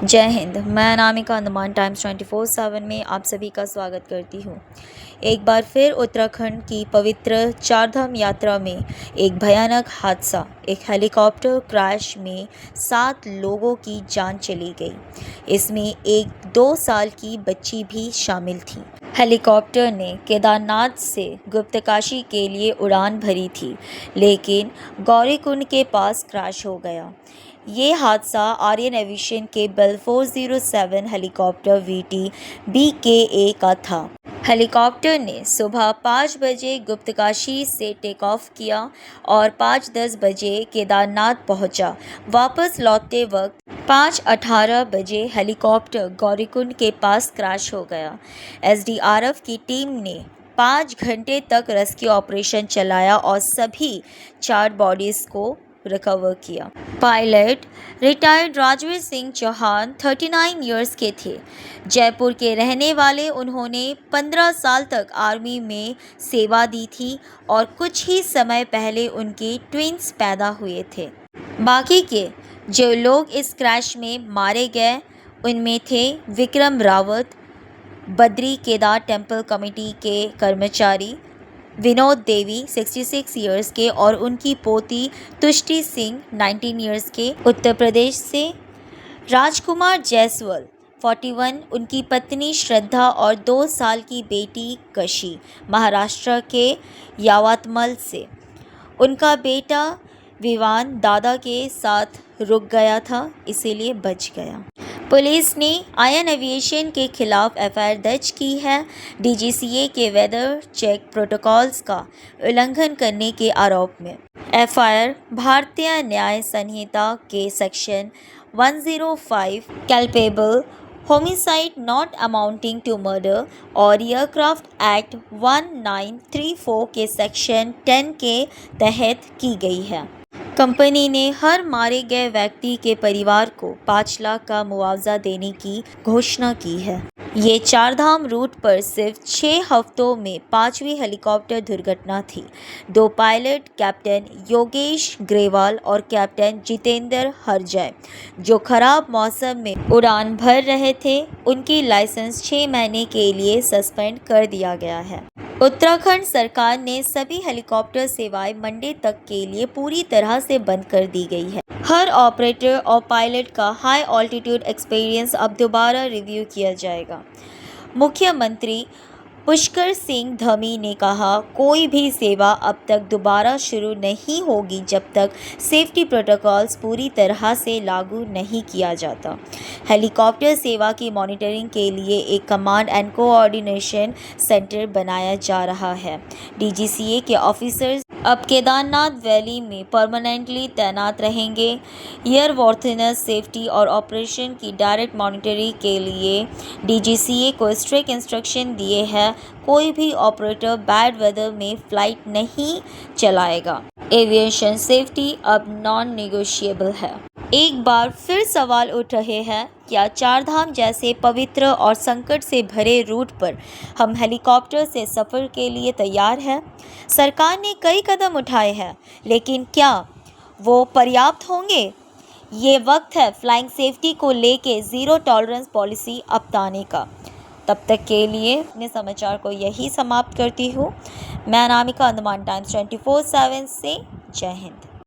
जय हिंद। मैं अनामिका अंडमान टाइम्स 24/7 में आप सभी का स्वागत करती हूँ। एक बार फिर उत्तराखंड की पवित्र चारधाम यात्रा में एक भयानक हादसा, एक हेलीकॉप्टर क्रैश में 7 लोगों की जान चली गई। इसमें एक 2 साल की बच्ची भी शामिल थी। हेलीकॉप्टर ने केदारनाथ से गुप्तकाशी के लिए उड़ान भरी थी, लेकिन गौरीकुंड के पास क्रैश हो गया। ये हादसा आर्यन एविएशन के बेल 407 हेलीकॉप्टर VT-BKA का था। हेलीकॉप्टर ने सुबह 5 बजे गुप्तकाशी से टेक ऑफ किया और 5:10 बजे केदारनाथ पहुंचा। वापस लौटते वक्त 5:18 बजे हेलीकॉप्टर गौरीकुंड के पास क्रैश हो गया। SDRF की टीम ने 5 घंटे तक रेस्क्यू ऑपरेशन चलाया और सभी 4 बॉडीज को रिकवर किया। Pilot retired Rajveer Singh Chauhan 39 years के थे। जयपुर के रहने वाले उन्होंने 15 साल तक आर्मी में सेवा दी थी और कुछ ही समय पहले उनके ट्विंस पैदा हुए थे। बाकी के जो लोग इस क्रैश में मारे गए उनमें थे विक्रम रावत, बद्री केदार टेम्पल कमेटी के कर्मचारी, विनोद देवी 66 इयर्स के और उनकी पोती तुष्टि सिंह 19 इयर्स के उत्तर प्रदेश से, राजकुमार जायसवाल 41, उनकी पत्नी श्रद्धा और 2 साल की बेटी कशी महाराष्ट्र के यावतमल से। उनका बेटा विवान दादा के साथ रुक गया था, इसीलिए बच गया। पुलिस ने आर्यन एविएशन के खिलाफ FIR दर्ज की है। DGCA के वेदर चेक प्रोटोकॉल्स का उल्लंघन करने के आरोप में। FIR भारतीय न्याय संहिता के section 105 culpable homicide not amounting to murder और एयरक्राफ्ट एक्ट 1934 के सेक्शन 10 के तहत की गई है। कंपनी ने हर मारे गए व्यक्ति के परिवार को 5 लाख का मुआवजा देने की घोषणा की है। ये चारधाम रूट पर सिर्फ 6 हफ्तों में 5वीं हेलीकॉप्टर दुर्घटना थी। 2 पायलट कैप्टन योगेश ग्रेवाल और कैप्टन जितेंद्र हरजय, जो खराब मौसम में उड़ान भर रहे थे, उनकी लाइसेंस 6 महीने के लिए सस्पेंड कर दिया गया है। उत्तराखंड सरकार ने सभी हेलीकॉप्टर सेवाएं मंडे तक के लिए पूरी तरह से बंद कर दी गई है। हर ऑपरेटर और पायलट का हाई ऑल्टीट्यूड एक्सपीरियंस अब दोबारा रिव्यू किया जाएगा। मुख्यमंत्री पुष्कर सिंह धामी ने कहा, कोई भी सेवा अब तक दोबारा शुरू नहीं होगी जब तक सेफ्टी प्रोटोकॉल्स पूरी तरह से लागू नहीं किया जाता। हेलीकॉप्टर सेवा की मॉनिटरिंग के लिए एक कमांड एंड कोऑर्डिनेशन सेंटर बनाया जा रहा है। DGCA के ऑफिसर्स अब केदारनाथ वैली में परमानेंटली तैनात रहेंगे। एयरवॉर्थिनेस, सेफ्टी और ऑपरेशन की डायरेक्ट मॉनिटरिंग के लिए DGCA को स्ट्रिक्ट इंस्ट्रक्शन दिए हैं। कोई भी ऑपरेटर बैड वेदर में फ्लाइट नहीं चलाएगा। एविएशन सेफ्टी अब नॉन नेगोशिएबल है। एक बार फिर सवाल उठ रहे हैं, क्या चारधाम जैसे पवित्र और संकट से भरे रूट पर हम हेलीकॉप्टर से सफ़र के लिए तैयार हैं? सरकार ने कई कदम उठाए हैं, लेकिन क्या वो पर्याप्त होंगे? ये वक्त है फ्लाइंग सेफ्टी को लेके ज़ीरो टॉलरेंस पॉलिसी अपनाने का। तब तक के लिए अपने समाचार को यही समाप्त करती हूँ। मैं अनामिका अंडमान टाइम्स 24/7 से। जय हिंद।